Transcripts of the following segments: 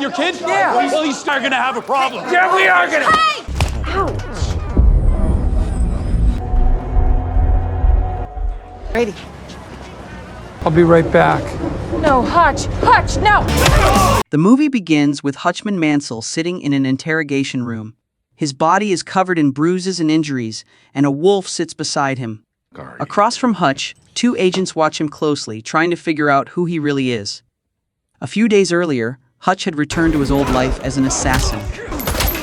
your kid? Yeah. Well, he's still gonna have a problem. Yeah, we are gonna. Hey! Brady. I'll be right back. No, Hutch! Hutch, no! The movie begins with Hutchman Mansell sitting in an interrogation room. His body is covered in bruises and injuries, and a wolf sits beside him. Across from Hutch, two agents watch him closely, trying to figure out who he really is. A few days earlier, Hutch had returned to his old life as an assassin.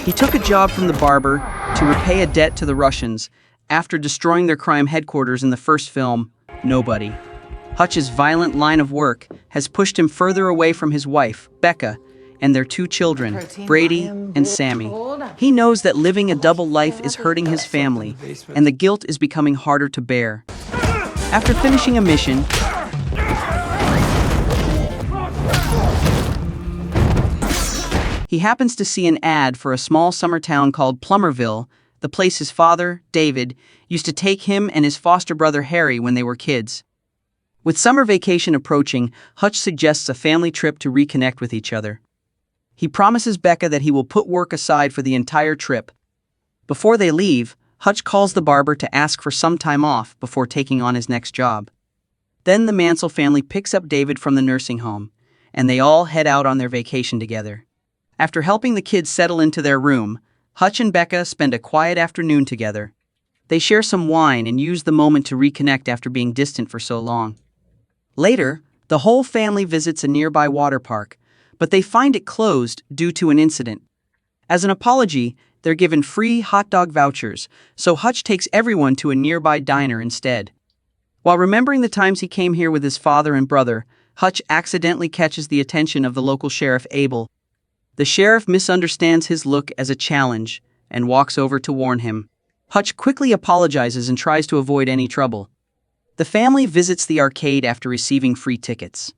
He took a job from the barber to repay a debt to the Russians after destroying their crime headquarters in the first film, Nobody. Hutch's violent line of work has pushed him further away from his wife, Becca, and their two children, Brady and Sammy. He knows that living a double life is hurting his family, and the guilt is becoming harder to bear. After finishing a mission, he happens to see an ad for a small summer town called Plummerville, the place his father, David, used to take him and his foster brother Harry when they were kids. With summer vacation approaching, Hutch suggests a family trip to reconnect with each other. He promises Becca that he will put work aside for the entire trip. Before they leave, Hutch calls the barber to ask for some time off before taking on his next job. Then the Mansell family picks up David from the nursing home, and they all head out on their vacation together. After helping the kids settle into their room, Hutch and Becca spend a quiet afternoon together. They share some wine and use the moment to reconnect after being distant for so long. Later, the whole family visits a nearby water park, but they find it closed due to an incident. As an apology, they're given free hot dog vouchers, so Hutch takes everyone to a nearby diner instead. While remembering the times he came here with his father and brother, Hutch accidentally catches the attention of the local sheriff, Abel. The sheriff misunderstands his look as a challenge and walks over to warn him. Hutch quickly apologizes and tries to avoid any trouble. The family visits the arcade after receiving free tickets.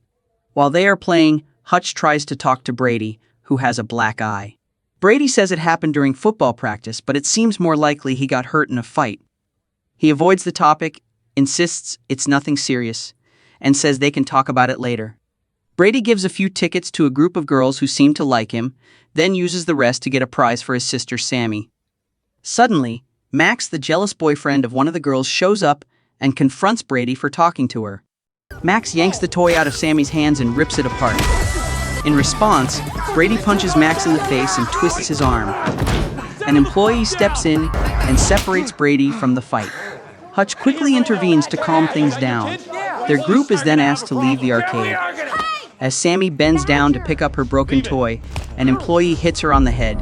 While they are playing, Hutch tries to talk to Brady, who has a black eye. Brady says it happened during football practice, but it seems more likely he got hurt in a fight. He avoids the topic, insists it's nothing serious, and says they can talk about it later. Brady gives a few tickets to a group of girls who seem to like him, then uses the rest to get a prize for his sister Sammy. Suddenly, Max, the jealous boyfriend of one of the girls, shows up and confronts Brady for talking to her. Max yanks the toy out of Sammy's hands and rips it apart. In response, Brady punches Max in the face and twists his arm. An employee steps in and separates Brady from the fight. Hutch quickly intervenes to calm things down. Their group is then asked to leave the arcade. As Sammy bends down to pick up her broken toy, an employee hits her on the head.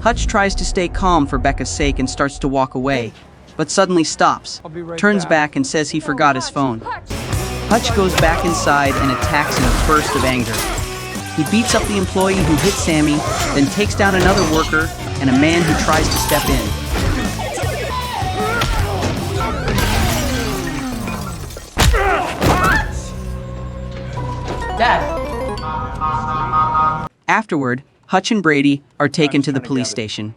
Hutch tries to stay calm for Becca's sake and starts to walk away, but suddenly stops, turns back and says he forgot his phone. Hutch goes back inside and attacks in a burst of anger. He beats up the employee who hit Sammy, then takes down another worker and a man who tries to step in. Dad. Afterward, Hutch and Brady are taken to the police station.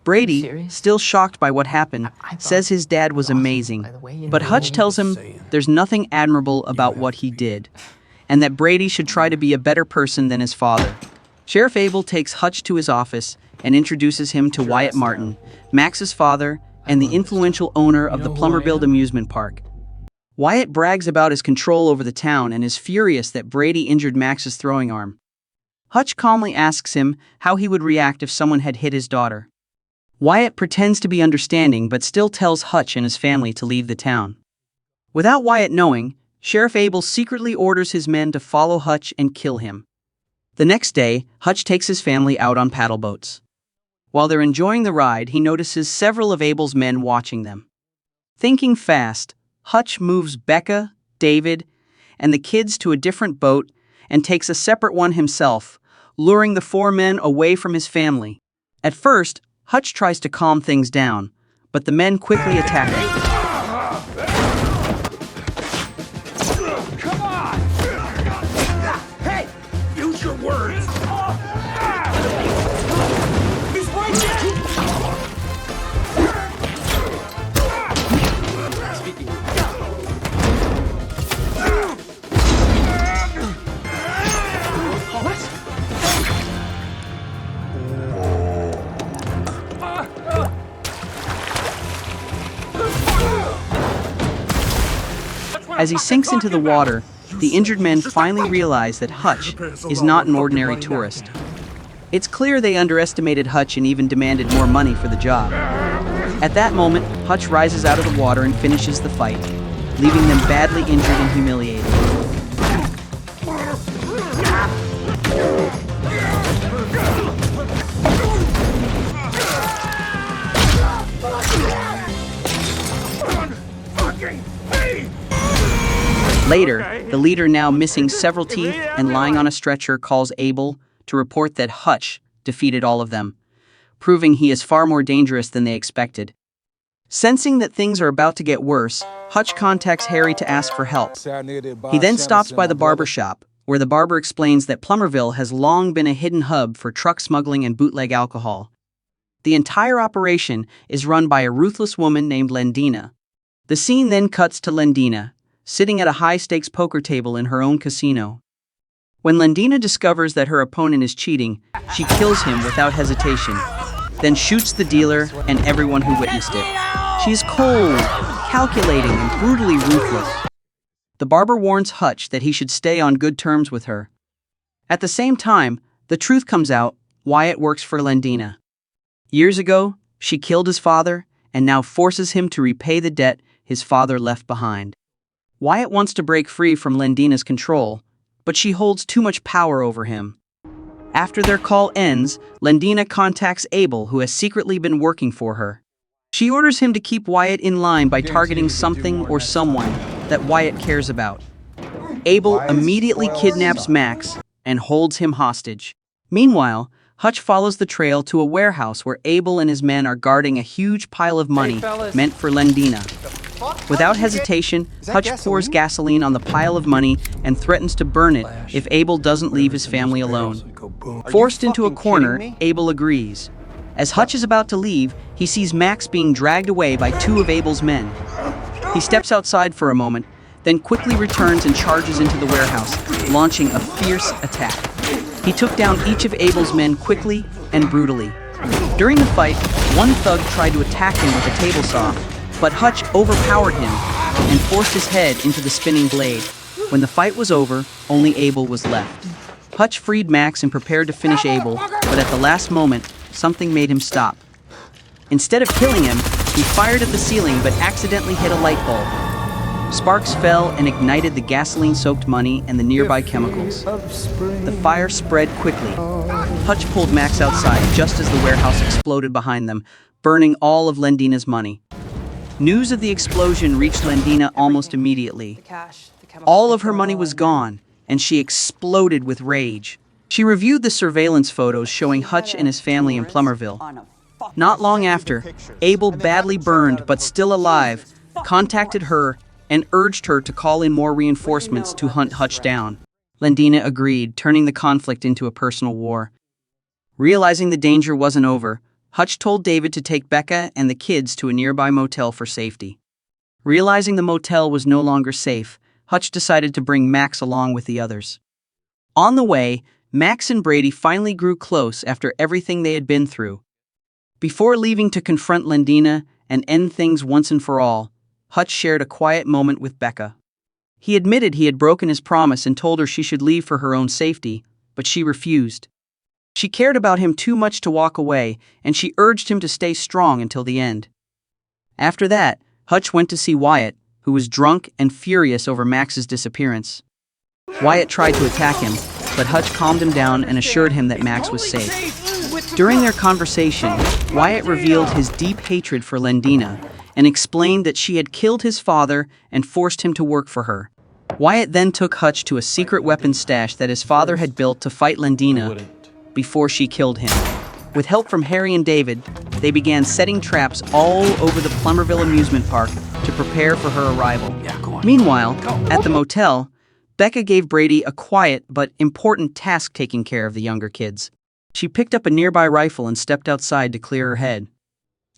Brady, still shocked by what happened, says his dad was amazing, but Hutch tells him there's nothing admirable about what he did, and that Brady should try to be a better person than his father. Sheriff Abel takes Hutch to his office and introduces him to Wyatt Martin, Max's father, and the influential owner of the Plummerville amusement park. Wyatt brags about his control over the town and is furious that Brady injured Max's throwing arm. Hutch calmly asks him how he would react if someone had hit his daughter. Wyatt pretends to be understanding but still tells Hutch and his family to leave the town. Without Wyatt knowing, Sheriff Abel secretly orders his men to follow Hutch and kill him. The next day, Hutch takes his family out on paddle boats. While they're enjoying the ride, he notices several of Abel's men watching them. Thinking fast, Hutch moves Becca, David, and the kids to a different boat and takes a separate one himself, luring the four men away from his family. At first, Hutch tries to calm things down, but the men quickly attack him. Come on! Hey! Use your words! He's right there! As he sinks into the water, the injured men finally realize that Hutch is not an ordinary tourist. It's clear they underestimated Hutch and even demanded more money for the job. At that moment, Hutch rises out of the water and finishes the fight, leaving them badly injured and humiliated. Later, the leader, now missing several teeth and lying on a stretcher, calls Abel to report that Hutch defeated all of them, proving he is far more dangerous than they expected. Sensing that things are about to get worse, Hutch contacts Harry to ask for help. He then stops by the barber shop, where the barber explains that Plummerville has long been a hidden hub for truck smuggling and bootleg alcohol. The entire operation is run by a ruthless woman named Lendina. The scene then cuts to Lendina, sitting at a high-stakes poker table in her own casino. When Lendina discovers that her opponent is cheating, she kills him without hesitation, then shoots the dealer and everyone who witnessed it. She is cold, calculating, and brutally ruthless. The barber warns Hutch that he should stay on good terms with her. At the same time, the truth comes out: Wyatt works for Lendina. Years ago, she killed his father and now forces him to repay the debt his father left behind. Wyatt wants to break free from Lendina's control, but she holds too much power over him. After their call ends, Lendina contacts Abel, who has secretly been working for her. She orders him to keep Wyatt in line by targeting something or someone that Wyatt cares about. Abel immediately kidnaps Max and holds him hostage. Meanwhile, Hutch follows the trail to a warehouse where Abel and his men are guarding a huge pile of money meant for Lendina. Without hesitation, Hutch pours gasoline on the pile of money and threatens to burn it if Abel doesn't leave his family alone. Forced into a corner, Abel agrees. As Hutch is about to leave, he sees Max being dragged away by two of Abel's men. He steps outside for a moment, then quickly returns and charges into the warehouse, launching a fierce attack. He took down each of Abel's men quickly and brutally. During the fight, one thug tried to attack him with a table saw, but Hutch overpowered him and forced his head into the spinning blade. When the fight was over, only Abel was left. Hutch freed Max and prepared to finish Abel, but at the last moment, something made him stop. Instead of killing him, he fired at the ceiling but accidentally hit a light bulb. Sparks fell and ignited the gasoline-soaked money and the nearby chemicals. The fire spread quickly. Hutch pulled Max outside just as the warehouse exploded behind them, burning all of Lendina's money. News of the explosion reached Lendina almost immediately. All of her money was gone, and she exploded with rage. She reviewed the surveillance photos showing Hutch and his family in Plummerville. Not long after, Abel, badly burned but still alive, contacted her and urged her to call in more reinforcements to hunt Hutch down. Lendina agreed, turning the conflict into a personal war. Realizing the danger wasn't over, Hutch told David to take Becca and the kids to a nearby motel for safety. Realizing the motel was no longer safe, Hutch decided to bring Max along with the others. On the way, Max and Brady finally grew close after everything they had been through. Before leaving to confront Lendina and end things once and for all, Hutch shared a quiet moment with Becca. He admitted he had broken his promise and told her she should leave for her own safety, but she refused. She cared about him too much to walk away, and she urged him to stay strong until the end. After that, Hutch went to see Wyatt, who was drunk and furious over Max's disappearance. Wyatt tried to attack him, but Hutch calmed him down and assured him that Max was safe. During their conversation, Wyatt revealed his deep hatred for Lendina and explained that she had killed his father and forced him to work for her. Wyatt then took Hutch to a secret weapons stash that his father had built to fight Lendina before she killed him. With help from Harry and David, they began setting traps all over the Plummerville amusement park to prepare for her arrival. Meanwhile, at the motel, Becca gave Brady a quiet but important task taking care of the younger kids. She picked up a nearby rifle and stepped outside to clear her head.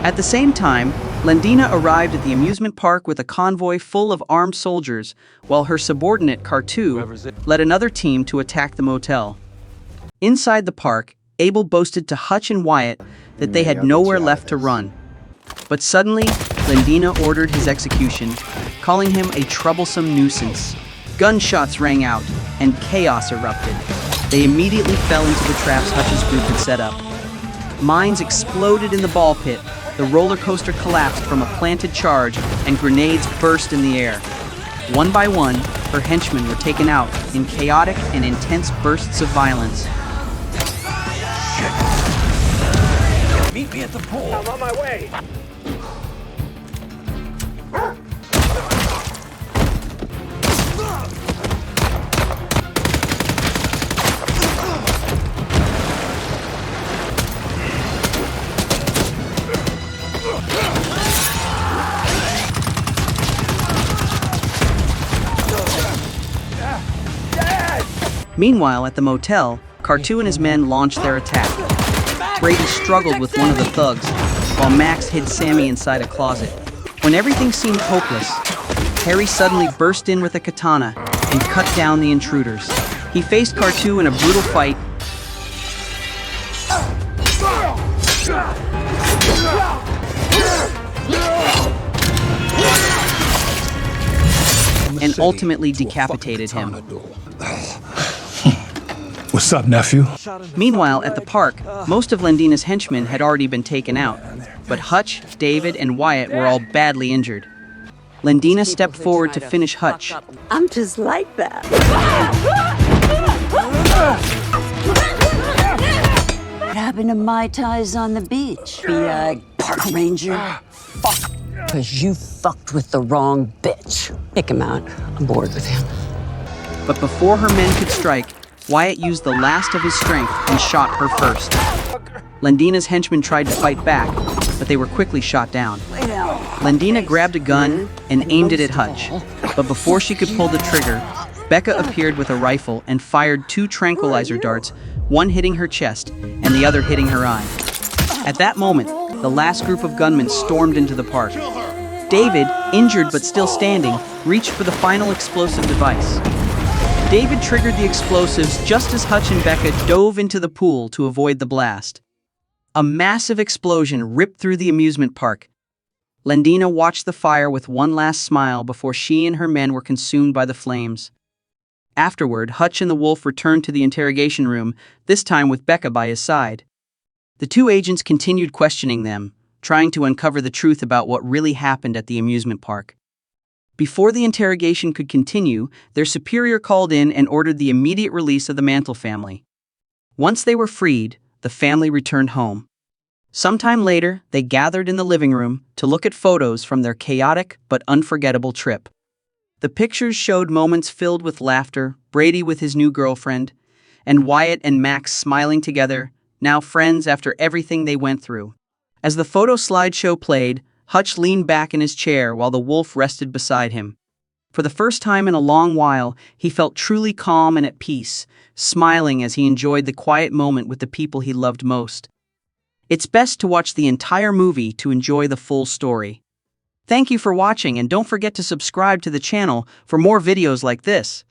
At the same time, Lendina arrived at the amusement park with a convoy full of armed soldiers, while her subordinate, Cartu, led another team to attack the motel. Inside the park, Abel boasted to Hutch and Wyatt that they had nowhere left to run. But suddenly, Lendina ordered his execution, calling him a troublesome nuisance. Gunshots rang out, and chaos erupted. They immediately fell into the traps Hutch's group had set up. Mines exploded in the ball pit, the roller coaster collapsed from a planted charge, and grenades burst in the air. One by one, her henchmen were taken out in chaotic and intense bursts of violence. Meet me at the pool. I'm on my way. Meanwhile, at the motel, Cartu and his men launched their attack. Brady struggled with one of the thugs, while Max hid Sammy inside a closet. When everything seemed hopeless, Harry suddenly burst in with a katana and cut down the intruders. He faced Cartu in a brutal fight, and ultimately decapitated him. What's up, nephew? Meanwhile, at the park, most of Lendina's henchmen had already been taken out, but Hutch, David, and Wyatt were all badly injured. Lendina stepped forward to finish Hutch. I'm just like that. What happened to Mai Tais on the beach? Be a park ranger? Fuck. Because you fucked with the wrong bitch. Kick him out. I'm bored with him. But before her men could strike, Wyatt used the last of his strength and shot her first. Lendina's henchmen tried to fight back, but they were quickly shot down. Lendina grabbed a gun and aimed it at Hutch, but before she could pull the trigger, Becca appeared with a rifle and fired 2 tranquilizer darts, one hitting her chest and the other hitting her eye. At that moment, the last group of gunmen stormed into the park. David, injured but still standing, reached for the final explosive device. David triggered the explosives just as Hutch and Becca dove into the pool to avoid the blast. A massive explosion ripped through the amusement park. Lendina watched the fire with one last smile before she and her men were consumed by the flames. Afterward, Hutch and the wolf returned to the interrogation room, this time with Becca by his side. The 2 agents continued questioning them, trying to uncover the truth about what really happened at the amusement park. Before the interrogation could continue, their superior called in and ordered the immediate release of the Mantle family. Once they were freed, the family returned home. Sometime later, they gathered in the living room to look at photos from their chaotic but unforgettable trip. The pictures showed moments filled with laughter, Brady with his new girlfriend, and Wyatt and Max smiling together, now friends after everything they went through. As the photo slideshow played, Hutch leaned back in his chair while the wolf rested beside him. For the first time in a long while, he felt truly calm and at peace, smiling as he enjoyed the quiet moment with the people he loved most. It's best to watch the entire movie to enjoy the full story. Thank you for watching, and don't forget to subscribe to the channel for more videos like this.